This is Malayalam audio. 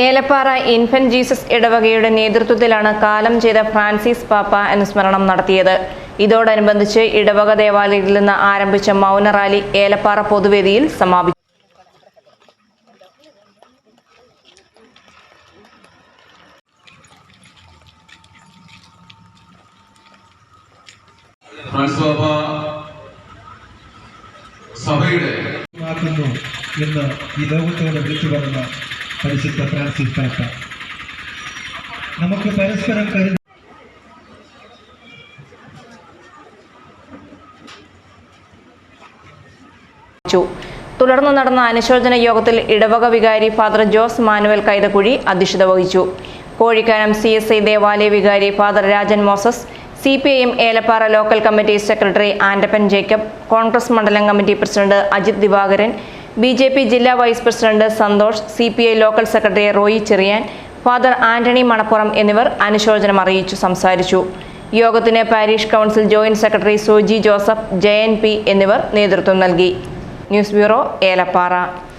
ഏലപ്പാറ ഇൻഫന്റ് ജീസസ് ഇടവകയുടെ നേതൃത്വത്തിലാണ് കാലം ചെയ്ത ഫ്രാൻസിസ് പാപ്പ അനുസ്മരണം നടത്തിയത്. ഇതോടനുബന്ധിച്ച് ഇടവക ദേവാലയത്തിൽ നിന്ന് ആരംഭിച്ച മൗന റാലി ഏലപ്പാറ പൊതുവേദിയിൽ സമാപിച്ചു. എന്ന് ഈ ലോകത്തോട് വിളിച്ചു പറഞ്ഞ പരിശുദ്ധ ഫ്രാൻസിസ് പാപ്പ നമുക്ക് പരസ്പരം തുടർന്ന് നടന്ന അനുശോചന യോഗത്തിൽ ഇടവക വികാരി ഫാദർ ജോസ് മാനുവൽ കൈതക്കുഴി അധ്യക്ഷത വഹിച്ചു. കോഴിക്കാനം CSI ദേവാലയ വികാരി father Rajan Moses, CPIM Elappara local committee secretary Andappan Jacob, Congress മണ്ഡലം committee president Ajith Divakaran, BJP ജില്ലാ vice president Santhosh, CPI local secretary Roy Cherian, father Antony Manappuram എന്നിവർ അനുശോചനം അറിയിച്ചു സംസാരിച്ചു. യോഗത്തിന് parish council joint secretary Soji Joseph, JNP എന്നിവർ നേതൃത്വം നൽകി. News bureau, Elappara.